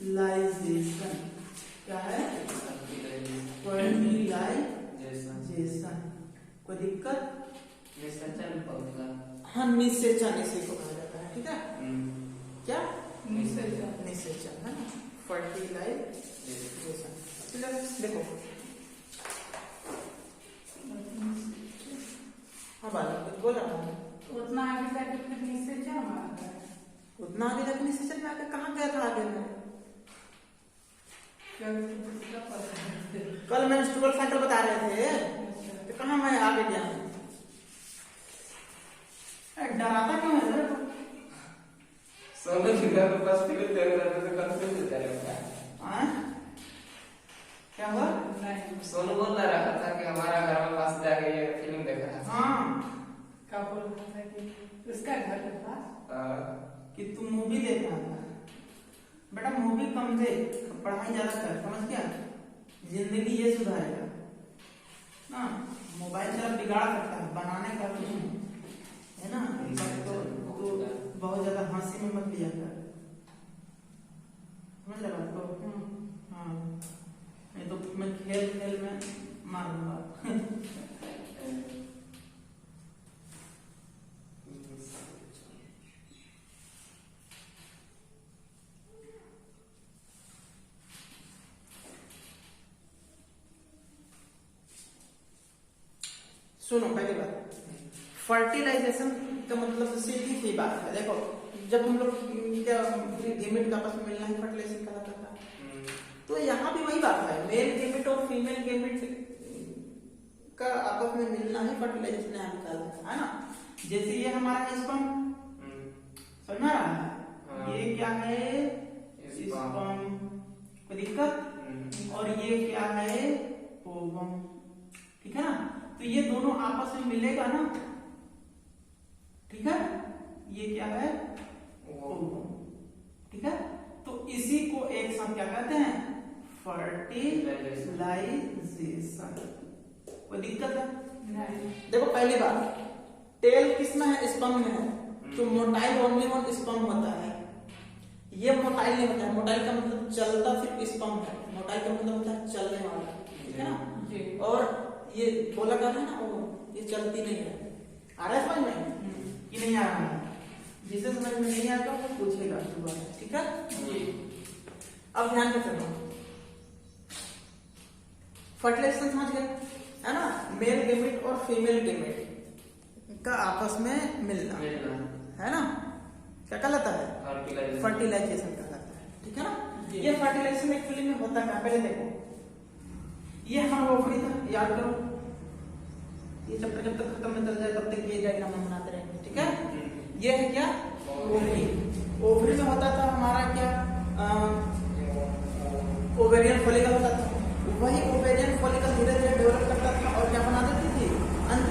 Fertilisation क्या है? Fertilisation. कोई दिक्कत? हाँ निषेचन इसी को कहा जाता है, ठीक है। क्या? निषेचन है ना, फर्टिलाइजेशन। देखो हाँ बालक कुछ बोल रहा हूँ। उतना आगे तक निषेचन मारता है। उतना आगे तक निषेचन में आकर कहाँ गया था आगे में? कल मेंस्ट्रुअल साइकिल बता रहे थे तो कहाँ मैं आगे गया हूँ? डराता क्यों है? सोनू जी का पास फिर देख रहा था तो कंफ्यूज हो जाएगा। क्या हुआ? सोनू बोल रहा था कि हमारा घर में पास जाके ये फिल्म देखा था। हाँ क्या बोल रहा था कि उसका घर के पास कि तुम मूवी देख रहा था। बेटा मूवी कम देख, पढ़ाई ज्यादा कर, समझ गया? जिंदगी ये सुधारेगा ना। मोबाइल जरा बिगाड़ सकता है, बनाने का कुछ नहीं है ना। तो बहुत ज्यादा हंसी में मत लिया कर, समझ रहा बात को? हाँ नहीं तो मैं खेल में मार दूंगा। सुनो पहली बात, फर्टिलाइजेशन का मतलब सीधी सी बात है। देखो जब हम लोग क्या गेमेट का आपस में मिलना ही फर्टिलाइजेशन कहलाता था, तो यहाँ भी वही बात है। मेल गेमेट और फीमेल गेमेट का आपस में मिलना ही फर्टिलाइजेशन यहाँ निकालता है ना। जैसे ये हमारा स्पर्म, समझ रहा है? ये क्या है? स्पर्म, कोई दिक्कत? और ये क्या है? ओवम, ठीक है ना। तो ये दोनों आपस में मिलेगा ना, ठीक है। ये क्या है? ओवम, ठीक है। तो इसी को एक साथ क्या कहते हैं? फर्टिलाइजेशन। कोई दिक्कत है? नहीं। देखो पहली बात, टेल किसमें है? स्पर्म में है। तो मोटाइल ओनली वन स्पर्म होता है। ये मोटाइल नहीं होता है। मोटाइल का मतलब चलता सिर्फ स्पर्म है। मोटाइल का मतलब होता है चलने वाला, ठीक है ना। और ये बोला कर रहे हैं ना, वो ये चलती नहीं है। आ रहा है समझ में कि नहीं आ रहा है? जिसे समझ में नहीं आता वो पूछेगा दोबारा, ठीक है। अब ध्यान से सुनो, फर्टिलाइजेशन समझ गए है ना। मेल गेमेट और फीमेल गेमेट का आपस में मिलना है ना, क्या कहलाता है? फर्टिलाइजेशन कहलाता है, ठीक है ना। ये फर्टिलाइजेशन एक्चुअली में होता है, पहले देखो ये हमारा ओवरी था, याद करो। ये चैप्टर जब तक खत्म में चल जाए तब तक ये डायग्राम हम बनाते रहेंगे, ठीक है। ये है क्या? ओवरी। ओवरी में होता था हमारा क्या? ओवेरियन फॉलिकल होता था। वही ओवेरियन फॉलिकल धीरे धीरे डेवलप करता था और क्या बना देती थी? अंत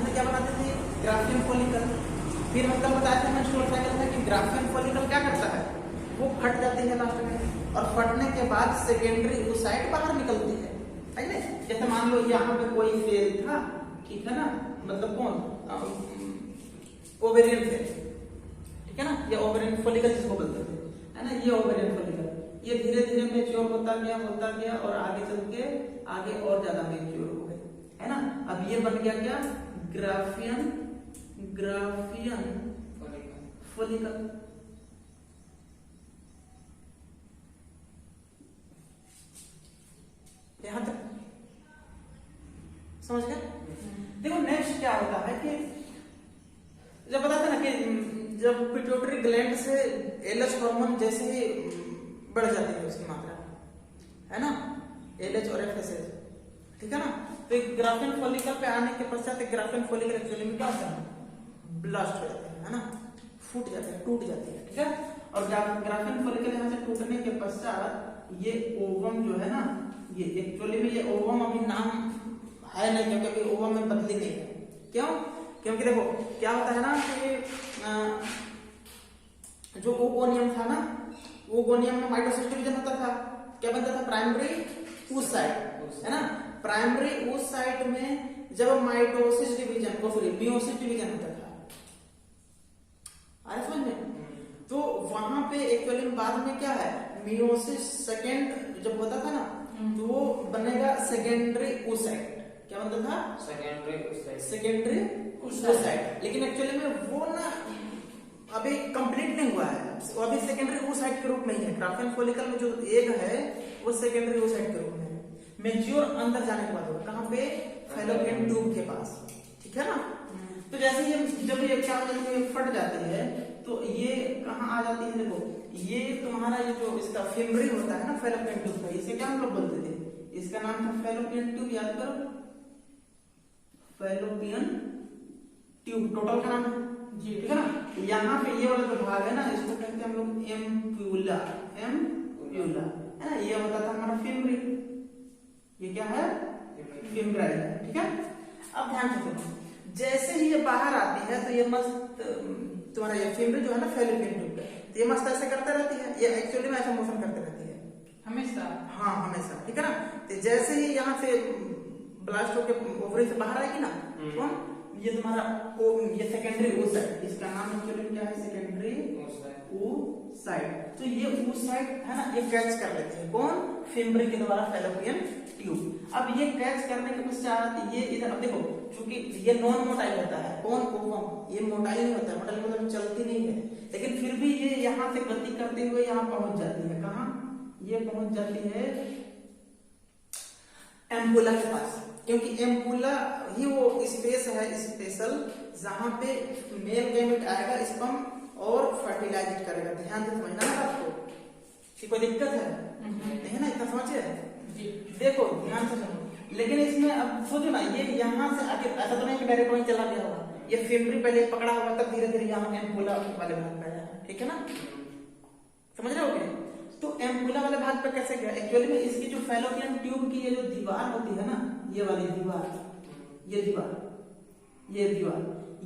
में क्या बनाती थी? Graafian follicle. फिर हम कल बताया था मेंस्ट्रुअल साइकिल में कि ग्राफियन फॉलिकल क्या करता है? वो फट जाती है लास्ट में, और फटने के बाद सेकेंडरी oocyte बाहर निकलती है ना। जैसे मान लो यहाँ पे कोई सेल था, ठीक है ना, मतलब कौन? ओवेरियन सेल, ठीक है ना। ये ओवेरियन फॉलिकल जिसको बोलते थे, है ना। ये ओवेरियन फॉलिकल ये धीरे धीरे मैच्योर होता गया और आगे चल के आगे और ज्यादा मैच्योर हो गए, है ना। अब ये बन गया क्या? Graafian follicle. यहां तक समझ गए? देखो नेक्स्ट क्या होता है कि जब बताते ना कि जब पिट्यूटरी ग्लैंड से एलएच हार्मोन जैसे ही बढ़ जाती है उसकी मात्रा, है ना, एलएच और एफएसएच, ठीक है ना। तो एक ग्राफियन फॉलिकल पे आने के पश्चात एक ग्राफियन फॉलिकल एक्चुअली में क्या होता है? ब्लास्ट हो जाते हैं, है ना, फूट जाते हैं, टूट जाती है, ठीक है। और ग्राफियन फॉलिकल यहाँ से टूटने के पश्चात ये ओवम जो है ना, ये एक्चुअली में ये ओवम अभी नाम है नहीं, क्योंकि ओवम में बदली नहीं है। क्यों? क्योंकि देखो क्या होता है ना कि जो ओगोनियम था ना, ओगोनियम में माइटोसिस डिवीजन होता था। क्या बनता था? प्राइमरी oocyte, है ना। प्राइमरी oocyte में जब माइटोसिस डिवीजन को मियोसिस डिवीजन होता था, समझ में। तो वहां पे एक्चुअली में बाद में क्या है, मियोसिस सेकेंड जब होता था ना, तो वो बनेगा सेकेंडरी oocyte। क्या बनता था? Secondary oocyte। लेकिन एक्चुअली में वो ना अभी कंप्लीट नहीं हुआ है, वो अभी सेकेंडरी oocyte के रूप में ही है। ग्राफियन फॉलिकल में जो एग है वो सेकेंडरी oocyte के रूप में है। मैच्योर अंदर जाने के बाद होगा कहाँ पे? फैलोपियन ट्यूब के पास, ठीक है ना। तो जैसे ये जब ये क्या फट जाती है तो ये कहाँ आ जाती है? देखो ये तुम्हारा ये जो इसका फिमरी होता है ना फैलोपियन ट्यूब का, इसे क्या हम लोग बोलते थे? इसका नाम था फैलोपियन ट्यूब, याद करो, फैलोपियन ट्यूब टोटल का नाम है जी, ठीक है ना। यहाँ पे ये वाला जो भाग है ना, इसको कहते हैं हम लोग एम्प्यूला, एम्प्यूला है ना। ये होता था हमारा फिमरी, ये क्या है? फिमराई, ठीक है। अब ध्यान से सुनो, जैसे ही ये बाहर आती है तो ये मस्त तुम्हारा ये फिमरी जो है ना फैलोपियन ट्यूब का, तो ये मस्त ऐसे करते रहती है, ये एक्चुअली में ऐसा मोशन करते रहती है हमेशा। हाँ हमेशा, ठीक है ना। तो जैसे ही यहाँ से ब्लास्ट होकर ओवरी से बाहर आएगी ना, तो ये तुम्हारा ये सेकेंडरी oocyte, इसका नाम एक्चुअली क्या है? Secondary oocyte। तो ये oocyte है ना, ये कैच कर लेते हैं कौन? फिमरी के द्वारा फैलोपियन ट्यूब। अब ये कैच करने के पश्चात ये इधर, अब देखो क्योंकि ये नॉन मोटाइल होता है, कौन ओवम, ये मोटाइल नहीं होता है, मोटाइल मतलब चलती नहीं है, लेकिन फिर भी ये यहाँ से गति करते हुए यहाँ पहुंच जाती है। कहाँ? ये पहुंच जाती है एम्पुला के पास, क्योंकि एम्पुला ही वो स्पेस है स्पेशल जहां पे मेल गैमेट आएगा स्पर्म और फर्टिलाइज करेगा। ध्यान से समझना है आपको, कि कोई दिक्कत है नहीं है ना, इतना समझे? देखो ध्यान से सुनो। लेकिन इसमें अब सोचो ना, ये यहाँ से आगे ऐसा तो नहीं कि डायरेक्ट वहीं चला गया होगा, ये फिमरी पहले पकड़ा होगा तब धीरे धीरे यहाँ एम्पुला वाले भाग पे आया, ठीक है ना, समझ रहे हो? तो एम्पुला वाले भाग पे कैसे गया? एक्चुअली में इसकी जो फैलोपियन ट्यूब की ये जो दीवार होती है ना, ये वाली दीवार, ये दीवार, ये दीवार,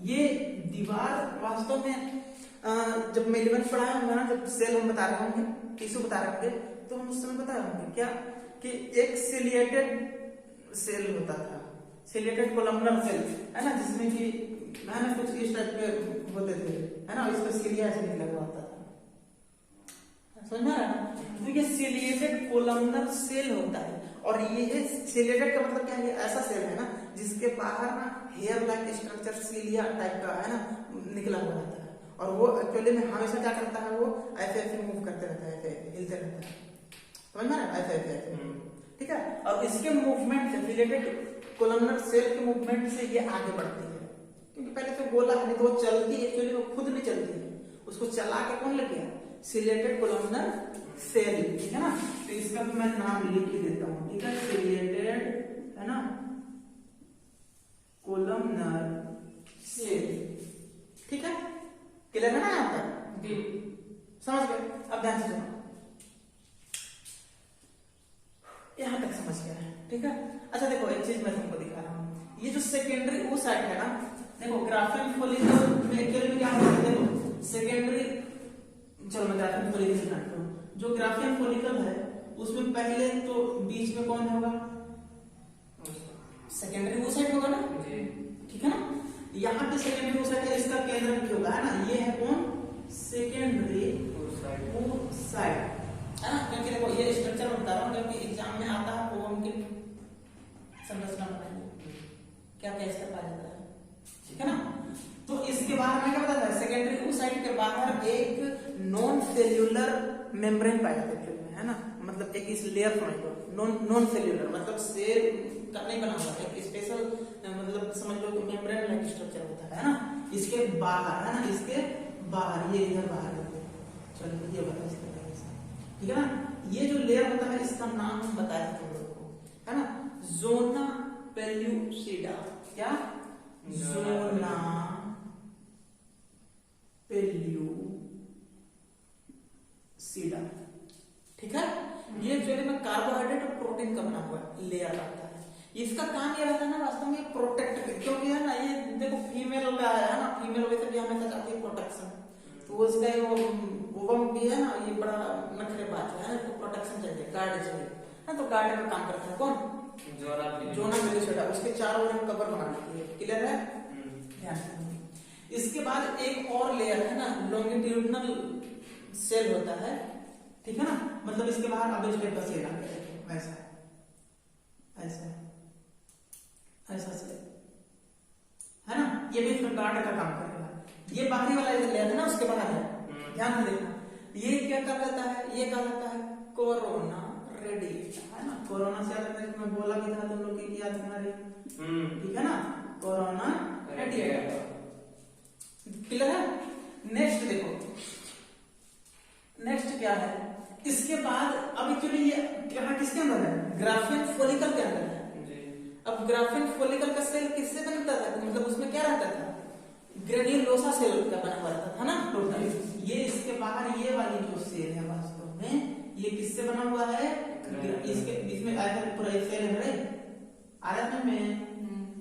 ये दीवार वास्तव में जब मैं 11th पढ़ाया होगा ना, जब सेल हम बता रहे होंगे, टिश्यू बता रहे होंगे, तो हम उस समय बताए होंगे क्या कि एक सिलिएटेड सेल होता था, सिलिएटेड कोलमनर सेल है ना, जिसमें कि है ना कुछ इस टाइप के होते थे है ना, इसका सिलिया ऐसे निकला हुआ होता था, समझना है? तो ये सिलिएटेड कोलमनर सेल होता है, और ये सिलिएटेड का मतलब क्या है? ऐसा सेल है ना जिसके बाहर ना hair like structure cilia type का है ना निकला हुआ रहता है, और वो एक्चुअली में हमेशा क्या करता है? वो ऐसे ऐसे मूव करते रहता है, ऐसे हिलते रहता है, समझना है? ऐसे ऐसे ऐसे, ठीक है। और इसके मूवमेंट से सिलिएटेड कोलमनर सेल के मूवमेंट से ये आगे बढ़ती है, क्योंकि पहले तो गोला है, नहीं तो वो चलती है, एक्चुअली वो खुद नहीं चलती है, उसको चला के कौन लग गया? सिलिएटेड कोलमनर सेल, ठीक है ना। तो इसका भी मैं नाम लिख ही देता हूं, ठीक है, सिलिएटेड है ना कोलमनर सेल, ठीक है, क्लियर है ना यहाँ तक? समझ गए? अब ध्यान से सुनो, यहां तक समझ गया है, ठीक है। अच्छा देखो एक चीज मैं तुमको दिखा रहा हूं, ये जो सेकेंडरी oocyte है ना, देखो ग्राफियन फॉलिकल में एक्चुअली क्या होता है? देखो सेकेंडरी, चलो मैं ग्राफियन फॉलिकल से काटता हूं। जो ग्राफियन फॉलिकल है उसमें पहले तो बीच में कौन होगा? सेकेंडरी oocyte होगा ना, ठीक है ना। यहाँ पे सेकेंडरी oocyte है, इसका केंद्र भी होगा है ना, ये है कौन? सेकेंडरी oocyte है ना, क्योंकि देखो ये स्ट्रक्चर मैं बता रहा हूँ क्योंकि एग्जाम में आता है, वो उनकी संरचना बताएंगे क्या क्या इसका पाया जाता है, ठीक है ना। तो इसके बाहर मैं क्या बताता है? सेकेंडरी oocyte के बाहर एक नॉन सेल्यूलर मेम्ब्रेन पाया जाता है, है ना, मतलब एक इस लेयर समझ लो, नॉन सेल्यूलर मतलब सेल का नहीं बना हुआ, एक स्पेशल मतलब समझ लो कि मेम्ब्रेन लाइक स्ट्रक्चर होता है ना, इसके बाहर है ना, इसके बाहर, ये इधर बाहर, चलो ये बता इसके बारे में, ठीक है ना। ये जो लेयर होता है इसका नाम हम बताया तुम लोग को, है ना, जोना पेल्यूसिडा। क्या? जोना पेल्यूसिडा, ठीक है। ये एक्चुअली में कार्बोहाइड्रेट और प्रोटीन का बना हुआ लेयर रहता है। इसका काम ये रहता है ना वास्तव में प्रोटेक्ट, क्योंकि है ना ये देखो फीमेल का है ना, फीमेल वैसे भी हमेशा चाहती है प्रोटेक्शन, तो उसका वो ओवम भी है ना, ये बड़ा नखरेबाज है, तो प्रोटेक्शन चाहिए, गार्ड चाहिए ना, तो गार्ड का काम करता है कौन? जोना पेल्यूसिडा। उसके चारों ओर कवर बना लेती है, क्लियर है? ध्यान से इसके बाद एक और लेयर है ना, लॉन्गिट्यूडिनल सेल होता है, ठीक है ना, मतलब इसके बाहर अब इस टाइप का सेल आ गया, ऐसा ऐसा ऐसा सेल है ना, ये भी फिर गार्ड का काम करेगा। ये बाहरी वाला लेयर है ना, उसके बाहर है, ध्यान से देखना, ये क्या कहलाता है, ये कहलाता है कोरोना रेडिएटा, है ना। कोरोना से अलग मैं बोला भी था तुम लोग की याद तुम्हारी, ठीक है ना, कोरोना रेडिएटा, क्लियर है। नेक्स्ट देखो, नेक्स्ट क्या है, इसके बाद अब एक्चुअली ये यहाँ किसके अंदर है, ग्राफियन फॉलिकल के अंदर है। अब ग्राफियन फॉलिकल का सेल किससे बनता था, मतलब उसमें क्या रहता था, ग्रेन्युलोसा सेल का बना हुआ था ना टोटल। ये इसके बाहर ये वाली जो सेल है वास्तव में ये किससे बना हुआ है, इसके बीच में आया पूरा सेल है, आ रहा था में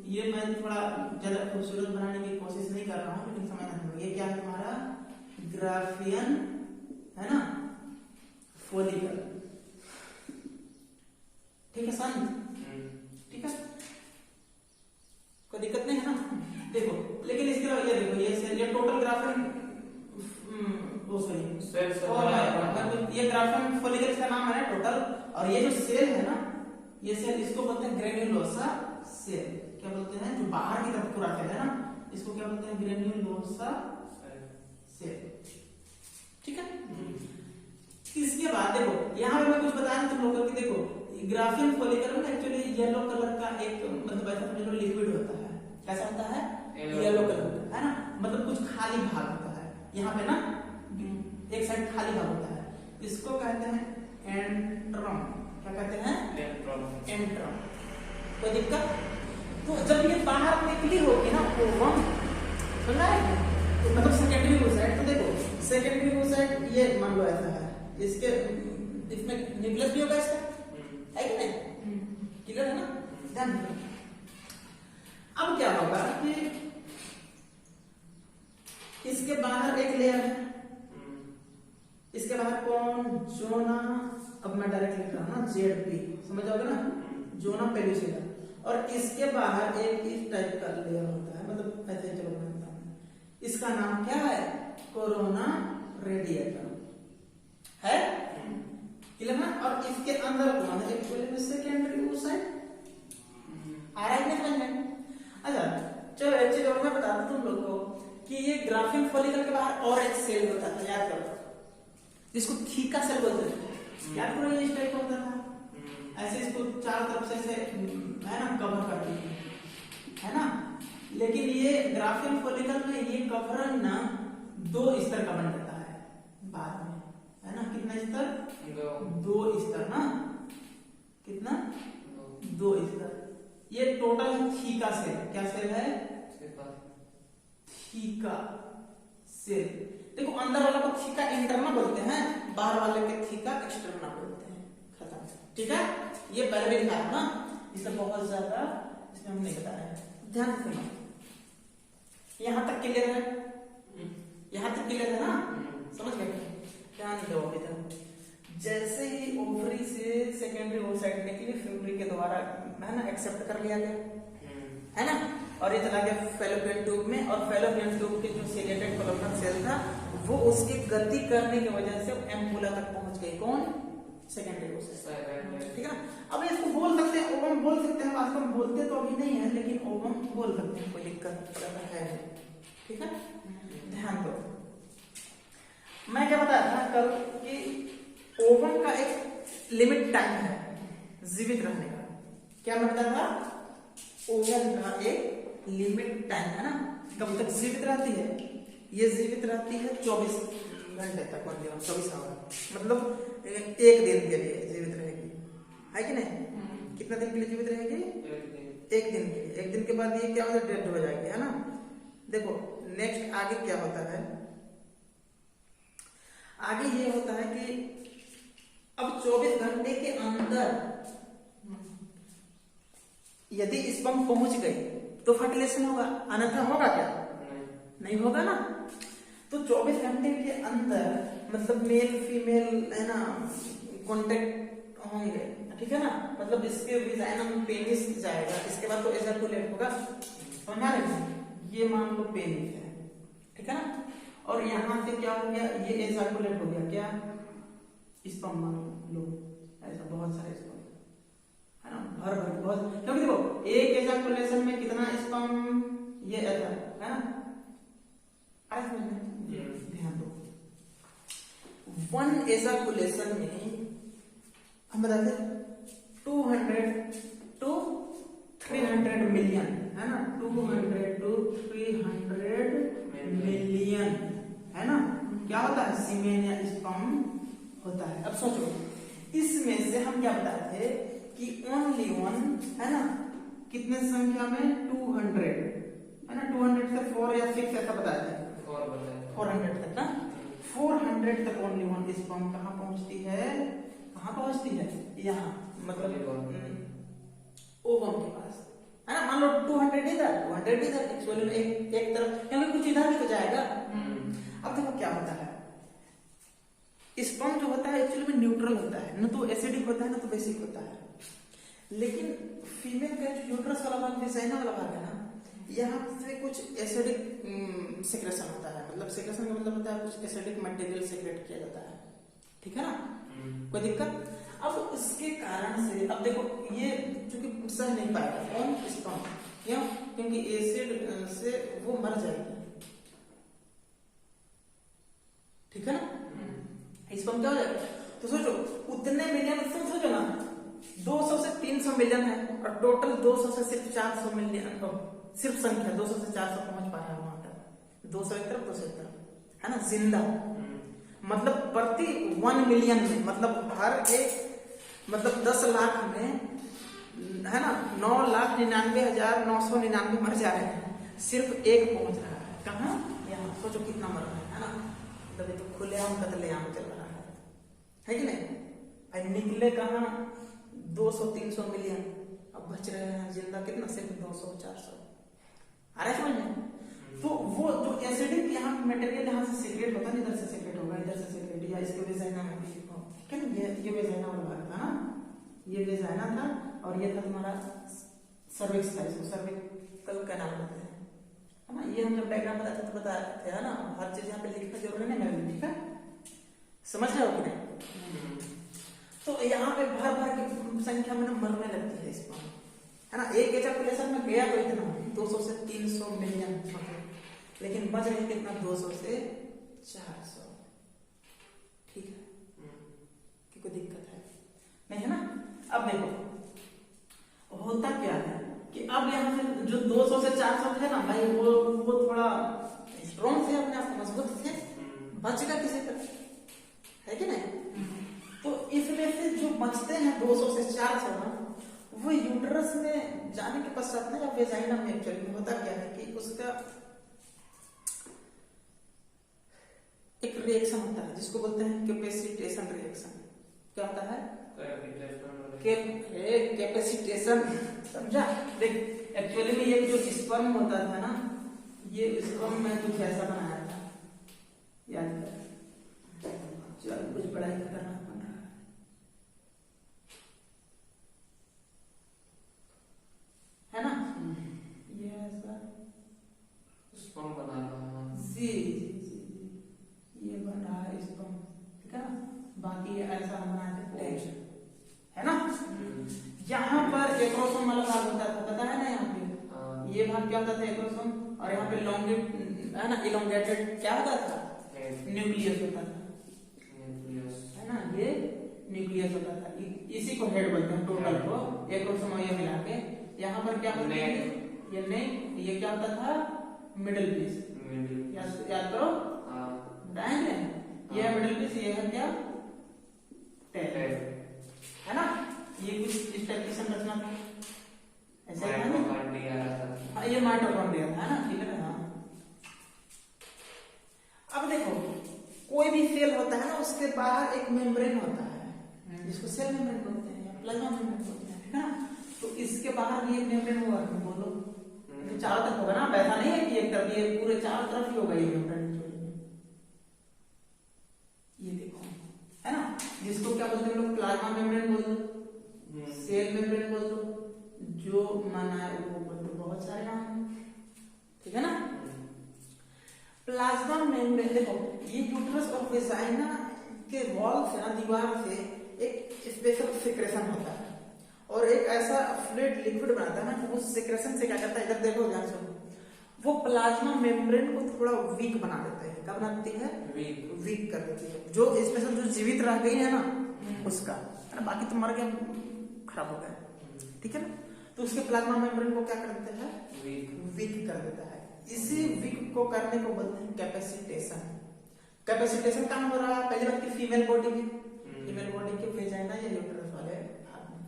ये मैं थोड़ा ज्यादा खूबसूरत बनाने की कोशिश नहीं कर रहा हूँ, लेकिन समझना, ये क्या है तुम्हारा ग्राफियन, है ना, फॉलिकल, ठीक है सन, ठीक है, कोई दिक्कत नहीं है ना। देखो लेकिन इसके अलावा ये देखो, ये सेल, ये टोटल ग्राफियन ये ग्राफियन फॉलिकल का नाम है टोटल, और ये जो सेल है ना, ये सेल इसको बोलते हैं ग्रेन्युलोसा सेल, क्या बोलते हैं, जो बाहर की तरफ पूरा सेल है ना, इसको क्या बोलते हैं, ग्रेन्युलोसा सेल, ठीक है। इसके बाद देखो यहाँ पे मैं कुछ बता रहा तुम लोगों को कि देखो ग्राफियन फॉलिकल में एक्चुअली येलो कलर का एक मतलब ऐसा समझ लो लिक्विड होता है, कैसा होता है, येलो कलर का, है ना, मतलब कुछ खाली भाग होता है यहाँ पे ना, एक साइड खाली भाग होता है, इसको कहते हैं एंट्रम, क्या कहते हैं, एंट्रम, कोई दिक्कत। तो जब ये बाहर निकली होगी ना ओवम, समझ रहे हैं, तो मतलब सेकेंडरी oocyte, तो देखो सेकेंडरी oocyte ये मान लो ऐसा है, इसके इसमें न्यूक्लियस भी होगा इसका, है कि नहीं, क्लियर है ना, ध्यान दो। अब क्या होगा कि इसके बाहर एक लेयर है, इसके बाहर कौन, जोना, अब मैं डायरेक्ट लिख रहा हूं ना, जेडपी, समझ आओगे ना, जोना पेलुसिडा, और इसके बाहर एक इस टाइप का लेयर होता है, मतलब ऐसे चलो मैं बताता हूं, इसका नाम क्या है, कोरोना रेडिएटा है, क्लियर ना, और इसके अंदर कौन है, एक्चुअली सेकेंडरी oocyte, आ रहा है नहीं समझ में। अच्छा चलो एक चीज और मैं बता दूं तुम लोग को कि ये ग्राफियन फॉलिकल के बाहर और एक सेल होता था, याद करो, जिसको थीका सेल बोलते थे, याद करो, ये इस टाइप का होता था, ऐसे इसको चारों तरफ से है ना कवर करती है ना, लेकिन ये ग्राफियन फॉलिकल में ये कवरन ना 2 स्तर का बन जाता है बाद में, है ना, कितना स्तर, 2 स्तर ना, कितना, 2 स्तर। ये टोटल थीका सेल, क्या सेल है, थीका सेल। देखो अंदर वाला को थीका इंटरना बोलते हैं, बाहर वाले के थीका एक्सटर्ना बोलते हैं, खत्म, ठीक है। ये पहले भी लिखा है ना, इससे बहुत ज्यादा इसमें हम नहीं बताया है, ध्यान से सुनो, यहां तक क्लियर है, यहां तक क्लियर है ना, समझ गए, ध्यान दो। अभी तक जैसे ही ओवरी से सेकेंडरी oocyte निकली, फ्यूरी के द्वारा है ना एक्सेप्ट कर लिया गया, है ना, और ये चला गया फेलोपियन ट्यूब में, और फेलोपियन ट्यूब के जो सिलेटेड कोलोनल सेल था वो उसकी गति करने की वजह से एम्पुला तक पहुंच गई, कौन, सेकेंडरी oocyte, ठीक है ना। अब इसको बोल सकते हैं, ओवम बोल सकते हैं, वास्तव में बोलते तो अभी नहीं है, लेकिन ओवम बोल सकते हैं, कोई दिक्कत है, ठीक है, ध्यान दो। मैं क्या बताया था कल कि ओवम का एक लिमिट टाइम है जीवित रहने का, क्या मतलब था, ओवम का एक लिमिट टाइम है ना, कब तक जीवित रहती है, ये जीवित रहती है 24 घंटे तक, 24 आवर, मतलब 1 दिन के लिए जीवित रहेगी, है कि नहीं, कितना दिन के लिए जीवित रहेगी, 1 दिन के लिए, 1 दिन के बाद ये क्या होता है, डेड हो जाएगी, है ना। देखो नेक्स्ट आगे क्या होता है, आगे ये होता है कि अब 24 घंटे के अंदर यदि स्पर्म पहुंच गई तो फर्टिलाइजेशन होगा, अन्यथा होगा क्या, नहीं होगा ना। तो 24 घंटे के अंदर मतलब मेल फीमेल है ना कांटेक्ट होंगे, ठीक है ना, मतलब इसके विजाइनम पेनिस जाएगा, इसके बाद तो एजाकुलेट होगा, समझा रहे, ये मान लो पेनिस है, ठीक है ना। और यहाँ से क्या हो गया, ये एजाकुलेट हो गया, क्या स्पर्म मान लो, ऐसा बहुत सारे स्पर्म है ना, भर भर बहुत, क्योंकि देखो एक एजाकुलेशन में कितना स्पर्म ये ऐसा है ना, आया समझ में, ध्यान दो। वन एजाकुलेशन में हम बताते 200 to 300 मिलियन है ना, 200 to 300 मिलियन है ना, क्या होता है, सीमेन या स्पर्म होता है। अब सोचो इसमें से हम क्या बताए थे कि ओनली वन है ना, कितने संख्या में 200 है ना, 200 से 4 या 6 ऐसा बताया था, 400 तक ना, 400 तक ओनली वन स्पर्म कहाँ पहुंचती है, कहाँ पहुंचती है, यहाँ मतलब ओवम के पास है ना। मान लो 200 इधर 200 इधर, एक्चुअली में एक तरफ, क्योंकि कुछ इधर भी तो जाएगा। अब देखो क्या होता है, स्पर्म जो होता है एक्चुअली में न्यूट्रल होता है, न तो एसिडिक होता है ना तो बेसिक होता है। लेकिन फीमेल का जो यूट्रस वाला भाग, वेजाइना वाला भाग है ना, यहाँ से कुछ एसिडिक सेक्रेशन होता है, मतलब सेक्रेशन का मतलब होता है कुछ एसिडिक मटेरियल सेक्रेट किया जाता है, ठीक है ना, कोई दिक्कत। अब इसके कारण से अब देखो ये चूंकि सह नहीं पाएगा कौन, स्पर्म, क्यों, क्योंकि एसिड से वो मर जाएगी, ठीक है ना, स्पर्म क्या हो जाएगा। तो सोचो उतने मिलियन, सोचो ना 200 से 300 मिलियन है, और टोटल 200 से सिर्फ 400 मिलियन, सिर्फ संख्या 200 से 400 पहुंच पा रहा है वहां तक, 200 एक तरफ 200 एक तरफ है ना, जिंदा, मतलब प्रति 1 मिलियन में, मतलब हर एक, मतलब 10 लाख में है ना 9,99,999 मर जा रहे हैं, सिर्फ एक पहुंच रहा है, कहाँ, यहाँ, सोचो कितना मर रहा है ना, तभी तो खुलेआम कत्लेआम चल रहा है कि नहीं। अब निकले कहाँ 200-300 मिलियन, अब बच रहे हैं जिंदा कितना, सिर्फ 200-400, आ रहा है समझ में। तो वो जो एसिडिक यहाँ मटेरियल यहाँ से सीक्रेट होता है, इधर से सीक्रेट होगा, इधर से सीक्रेट, या इसके वेजाइना में भी क्या ना, ये वेजाइना वाला भाग था ना, ये वेजाइना था, और ये था तुम्हारा सर्विक्स था, इसको सर्विकल का नाम देते हैं, है ना। ये हम जब डायग्राम बताते तो बताया थे, है ना, हर चीज यहाँ पे लिखना जरूरी नहीं है, ठीक है, समझ रहे हो कि नहीं। तो यहाँ पे भर भर की संख्या में मरने लगती है स्पर्म, है ना, एक एजाकुलेशन में गया तो इतना 200 से 300 मिलियन, लेकिन बच रहे कितना, 200 से 400, ठीक है, कि कोई दिक्कत है नहीं, है ना। अब देखो होता क्या है कि अब यहाँ से जो 200 से 400 थे ना भाई, वो थोड़ा स्ट्रॉन्ग थे, अपने आप मजबूत थे, बचेगा किसी तरह, है कि नहीं। तो इसमें से जो बचते हैं 200 से 400 ना, वो यूट्रस में जाने के पश्चात ना, या वेजाइना में एक्चुअली होता क्या है कि उसका एक रिएक्शन होता है जिसको बोलते हैं कैपेसिटेशन रिएक्शन। क्या होता है, कैपेसिटेशन, समझा। देख एक्चुअली में ये जो स्पर्म होता था ना, ये स्पर्म में कुछ ऐसा बनाया था, याद कर, चल कुछ बड़ा ही खतरनाक बन रहा है ना, ये ऐसा स्पर्म बना रहा है, जी ये बन रहा है स्पर्म, ठीक है ना। बाकी ये ऐसा बना है, है ना। यहाँ पर एक्रोसोम वाला भाग होता था, पता है ना, यहाँ पे ये भाग क्या होता था, एक्रोसोम, और यहाँ पे लॉन्गेट है ना, इलोंगेटेड क्या होता था, न्यूक्लियस होता था, है ना, ये न्यूक्लियस होता था, इसी को हेड बोलते हैं टोटल को, एक्रोसोम ये मिला के। यहाँ पर क्या होता है, ये नहीं, ये क्या होता था, मिडिल पीस, याद करो, बताएंगे, ये है मिडिल पीस, ये है क्या, टेल, है ना। ये कुछ इस टाइप की संरचना था, ऐसा है ना, हाँ ये माइटोकॉन्ड्रिया था ना, ठीक है ना। अब देखो कोई भी सेल होता है ना, उसके बाहर एक मेम्ब्रेन होता है जिसको सेल मेम्ब्रेन बोलते हैं या प्लाज्मा मेम्ब्रेन बोलते हैं, ठीक है ना। तो इसके बाहर भी एक मेम्ब्रेन होगा, बोलो तो चारों तरफ होगा ना, वैसा नहीं है कि एक तरफ, ये पूरे चारों तरफ ही होगा ये मेम्ब्रेन, ये देखो, है ना, जिसको क्या बोलते हैं लोग, प्लाज्मा मेम्ब्रेन बोल दो, सेल मेम्ब्रेन बोल दो, जो माना है वो बोल दो, बहुत सारे नाम, ठीक है ना। प्लाज्मा मेम्ब्रेन देखो, ये यूट्रस और वेजाइना के वॉल से ना, दीवार से एक स्पेशल सिक्रेशन होता है और एक ऐसा फ्लूइड लिक्विड बनाता है ना, उस सिक्रेशन से क्या करता है, इधर देखो ध्यान से, वो प्लाज्मा मेम्ब्रेन को थोड़ा वीक बना देता है। क्या बनाती है? वीक कर देती है। जो स्पेशल जो जीवित रह गई है ना उसका, है ना, बाकी तो मर गया, खराब हो गया, ठीक है ना, तो उसके प्लाज्मा मेम्ब्रेन को क्या कर देता है? वीक कर देता है। इसी वीक को करने को बोलते हैं कैपेसिटेशन। कैपेसिटेशन कहाँ हो रहा है? पहली बात की फीमेल बॉडी में, फीमेल बॉडी के वेजाइना या यूट्रस वाले भाग में।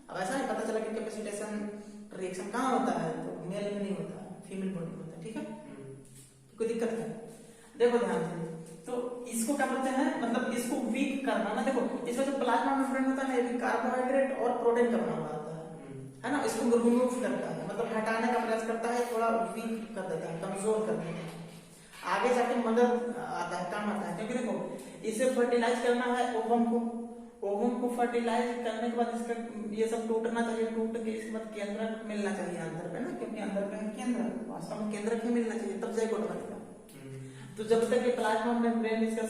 अब ऐसा नहीं पता चला कि कैपेसिटेशन रिएक्शन कहाँ होता है, तो मेल में नहीं होता, फीमेल बॉडी में होता है, ठीक है, कोई दिक्कत है? देखो ध्यान से, तो इसको क्या बोलते हैं, मतलब इसको वीक करना ना, देखो इसका जो प्लाज्मा मेम्ब्रेन होता है ना, ये कार्बोहाइड्रेट और प्रोटीन का बना हुआ होता है ना, इसको रिमूव करता है, मतलब हटाने का प्रयास करता है, थोड़ा वीक कर देता है, कमजोर कर देता है, आगे जाके मदद आता है, काम आता है। क्योंकि देखो इसे फर्टिलाइज करना है ओवम को, ओवम को फर्टिलाइज करने के बाद इसका ये सब टूटना चाहिए, टूट के इसके बाद केंद्रक मिलना चाहिए अंदर पे ना, क्योंकि अंदर पे है केंद्रक, वास्तव में केंद्रक ही मिलना चाहिए, तब जाइगोट बनेगा। तो जब तक ये प्लाज्मा मेम्ब्रेन इसका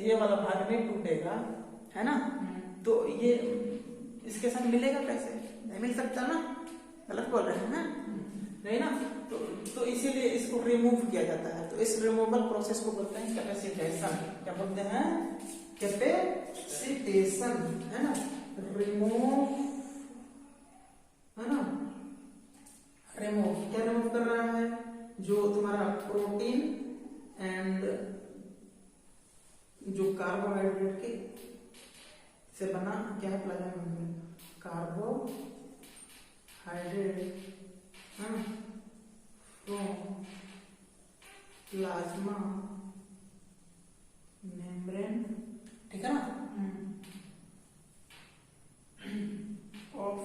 ये वाला भाग नहीं टूटेगा, है ना, तो ये इसके साथ मिलेगा कैसे? नहीं मिल सकता ना, गलत बोल रहे हैं ना, नहीं ना, तो इसीलिए इसको रिमूव किया जाता है। तो इस रिमूवल प्रोसेस को बोलते हैं कैपेसिटेशन। क्या बोलते हैं? कैपेसिटेशन, है ना, रिमूव, है ना, रिमूव। क्या रिमूव कर रहा है? जो तुम्हारा प्रोटीन एंड जो कार्बोहाइड्रेट के से बना क्या है plasma membrane, carbohydrate, from plasma membrane, ठीक है ना, ऑफ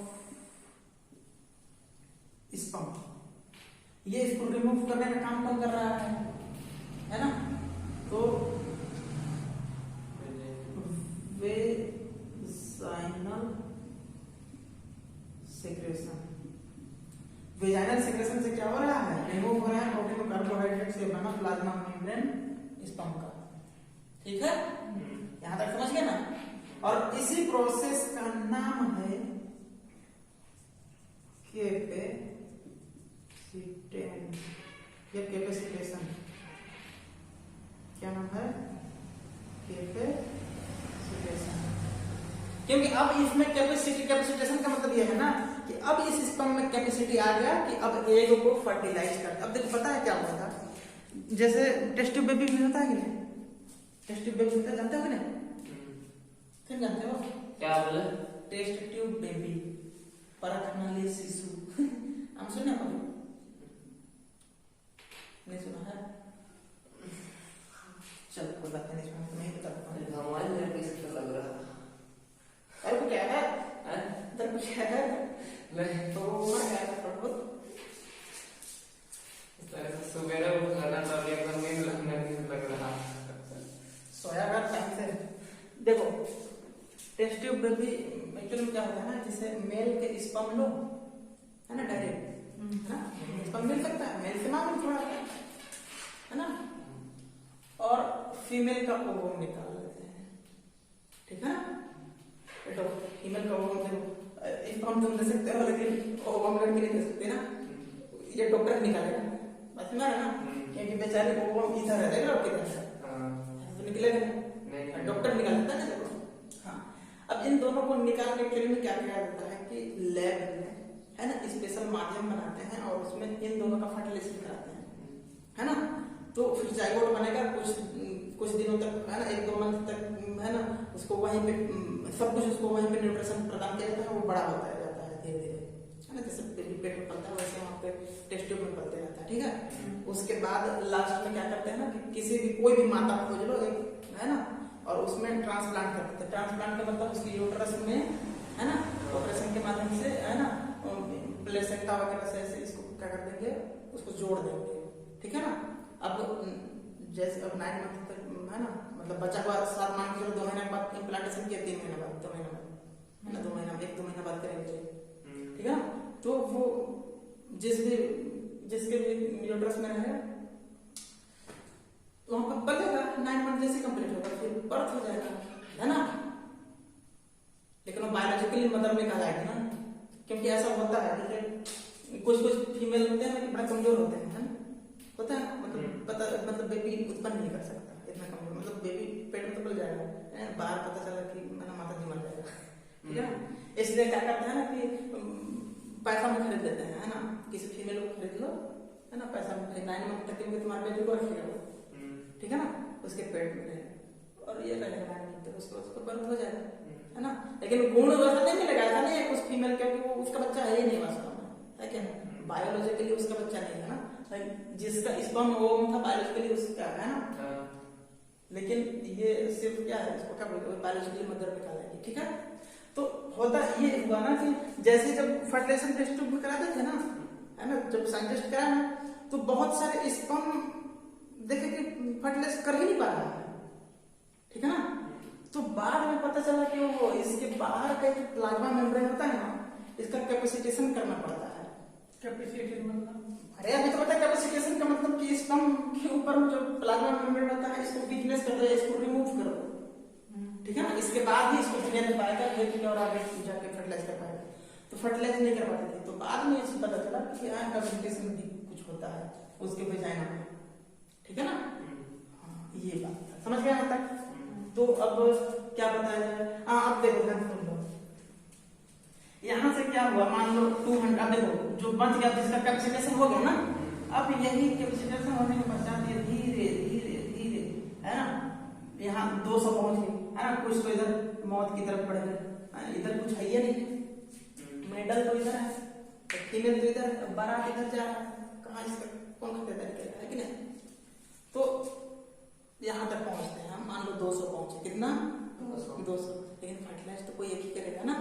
स्पर्म। ये इसको रिमूव करने का काम कौन कर रहा है ना, तो वेजाइनल सेक्रेशन। वेजाइनल सेक्रेशन से क्या हो रहा है? रिमूव हो रहा है प्रोटीन और कार्बोहाइड्रेट से बना प्लाज्मा मेम्ब्रेन स्पर्म का, ठीक है, यहां तक समझ गए ना। और इसी प्रोसेस का नाम है कैपेसिटेशन। क्या नाम है? कैपेसिटेशन। क्योंकि अब इसमें कैपेसिटेशन का मतलब यह है ना कि अब इस स्पर्म में कैपेसिटी आ गया कि अब एग को फर्टिलाइज कर। अब देखो पता है क्या हुआ था, जैसे टेस्ट ट्यूब बेबी भी होता है कि नहीं, टेस्ट ट्यूब बेबी होता है, जानते हो कि नहीं? फिर जानते हो क्या बोले? टेस्ट ट्यूब बेबी, परखनली शिशु। हम सुने कभी? नहीं सुना है? चल कोई बात नहीं, सुना तो नहीं बता। हमारे लड़के से तो लग रहा अरे को क्या है? तेरे को क्या है? नहीं तो मर गया था प्रभु। सुबह उठना तो अभी एकदम नींद लग रहा। सोया कर टाइम से। देखो टेस्ट ट्यूब बेबी एक्चुअली में क्या होता है ना, जैसे मेल के स्पर्म लो, है ना, डायरेक्ट, है ना, स्पर्म मिल सकता है, मेल से मां में थोड़ा है ना, और फीमेल का ओवम निकाल लेते हैं, ठीक है ना। बेटो फीमेल का ओवम देखो, स्पर्म तुम दे सकते हो लेकिन ओवम लड़की नहीं दे सकते ना, ये डॉक्टर निकालेगा, बस में है ना, क्योंकि बेचारे ओवम इधर है, देख रहे हो किधर है, तो निकलेगा नहीं, डॉक्टर निकाल देता है ना। देखो हाँ, अब इन दोनों को निकाल के एक्चुअली में क्या किया जाता है कि लैब में, है ना, स्पेशल माध्यम बनाते हैं और उसमें इन दोनों का फर्टिलाइजेशन कराते हैं, है ना, तो फिर जाइगोट बनेगा कुछ दिनों तक, है ना, 1-2 मंथ तक, है ना, उसको वहीं पे सब कुछ उसको वहीं पे न्यूट्रिशन प्रदान किया जाता है, वो बड़ा होता जाता है धीरे धीरे, है ना, जैसे पेट में पलता है वैसे वहाँ पे टेस्ट ट्यूब में पलते रहता है, ठीक है। उसके बाद लास्ट में क्या करते हैं ना कि किसी भी कोई भी माता खोज लो एक, है ना, और उसमें ट्रांसप्लांट कर देते हैं। ट्रांसप्लांट का मतलब उसकी यूट्रस में, है ना, ऑपरेशन के माध्यम से, है ना, प्लेसेंटा वगैरह से ऐसे इसको क्या कर देंगे, उसको जोड़ देंगे, ठीक है ना। अब जैसे अब 9 मंथ तक, है ना, मतलब बच्चा हुआ 7 मान के चलो 2 महीने बाद इम्प्लांटेशन किया, 3 महीने बाद, 2 महीने बाद, है ना, 2 महीना 1-2 महीना बाद करेंगे, ठीक है ना। तो वो जिसके भी यूट्रस में रहेगा तो वहां पर बनेगा 9 मंथ जैसे कंप्लीट होगा फिर बर्थ हो जाएगा, है ना। लेकिन वो बायोलॉजिकली मदर में कहा जाएगा ना, क्योंकि ऐसा होता है जैसे कुछ फीमेल होते हैं ना कि बड़ा कमजोर होते हैं, है ना, होता है मतलब बेबी उत्पन्न नहीं कर सकता इतना कमजोर, मतलब बेबी पेट में तो पल जाएगा, बाहर पता चला कि मेरा माता जी मर जाएगा, ठीक है ना। इसलिए क्या करते हैं ना कि पैसा में खरीद लेते हैं, है ना, किसी फीमेल को खरीद लो, है ना, पैसा में 9 मंथ तक के तुम्हारे बेबी को रखिएगा, ठीक है ना, उसके पेट में रहेगा और ये रहेगा 9 मंथ तक, उसको बर्थ हो जाएगा, है ना। लेकिन गुण वैसा नहीं मिलेगा, ऐसा नहीं है उस फीमेल का कि वो उसका बच्चा है ही नहीं वास्तव में, है क्या, बायोलॉजिकली उसका बच्चा नहीं है ना, जिसका स्पर्म ओवम था बायोलॉजिकली उसका है ना, लेकिन ये सिर्फ क्या है, इसको क्या बोलते हैं, बायोलॉजिकली मदर पे कहलाएगी, ठीक है। तो होता ये हुआ ना कि जैसे जब फर्टिलाइजेशन टेस्ट भी कराते थे ना, है ना, जब साइन टेस्ट कराया ना तो बहुत सारे स्पर्म देखे कि फर्टिलाइज कर ही नहीं पा रहा है, ठीक है ना। तो बाद में पता चला कि वो इसके बाहर का जो प्लाज्मा मेम्ब्रेन होता है ना, इसका कैपेसिटेशन करना पड़ता है। कैपेसिटेशन मतलब अरे अभी तो पता है कैपेसिटेशन का मतलब कि स्पर्म के ऊपर जो प्लाज्मा मेम्ब्रेन होता है इसको वीकनेस कर दो, इसको रिमूव कर दो, ठीक है ना, इसके बाद ही इसको फीमेल पाएगा फिर और आगे जाके फर्टिलाइज कर पाएगा। तो फर्टिलाइज नहीं कर पाते थे, तो बाद में इसे पता चला कि यहाँ कैपेसिटेशन भी कुछ होता है उसके वजाइना में, ठीक है ना। हाँ, ये बात था, समझ गया यहाँ तक। तो अब क्या बताया जाए, अब देखो ध्यान सुन लो, यहाँ से क्या हुआ, मान लो 200, अब देखो जो बच गया जिसका कैपेसिटेशन हो गया ना, अब यही कैपेसिटेशन होने के पश्चात ये धीरे धीरे धीरे, है ना, यहाँ 200 पहुंच गई, है ना, कुछ तो इधर मौत की तरफ बढ़ गए, इधर कुछ है ही नहीं, मेडल तो इधर है, फीमेल तो इधर, बारात इधर जा रहा है, कहाँ इसका कौन खरीदारी है कि नहीं। तो यहाँ तक पहुंचते हैं हम, मान लो 200 पहुंचे, कितना 200, लेकिन फर्टिलाइज तो कोई एक ही करेगा ना,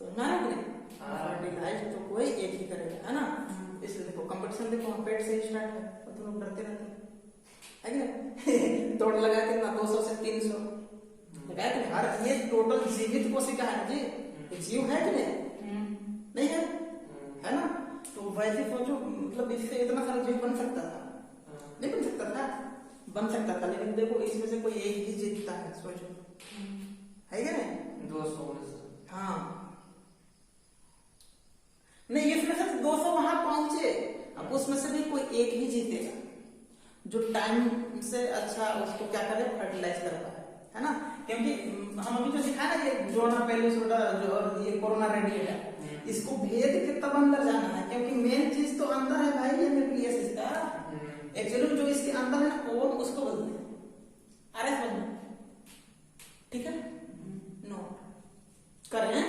समझना है कि नहीं, फर्टिलाइज तो कोई एक ही करेगा, है ना। इसलिए देखो कंपटीशन देखो पेट से ही स्टार्ट है, तो तुम लोग डरते रहते हैं कि नहीं दौड़ लगा के ना 200 से 300 लगाया कि नहीं, हर ये टोटल जीवित कोशिका है जी, जीव है कि नहीं है ना। तो वैसे सोचो मतलब इससे इतना सारा जीव बन सकता था, नहीं बन सकता था, बन सकता था, लेकिन देखो इसमें से कोई एक ही जीतता है, सोचो है क्या नहीं, 200, हाँ नहीं, इसमें से 200 वहां पहुंचे, अब उसमें से भी कोई एक ही जीतेगा जो टाइम से अच्छा उसको क्या करे, फर्टिलाइज कर पाए, है ना। क्योंकि हम अभी जो सिखाया ना ये जोना पेलिसोडा जो ये कोरोना रेडिएट है, इसको भेद के तब अंदर जाना है, क्योंकि मेन चीज तो अंदर है भाई, ये न्यूक्लियस इसका, एक्चुअली जो इसके अंदर है ना ओम, उसको बोलते हैं आरएफ, ठीक है, नोट कर रहे हैं।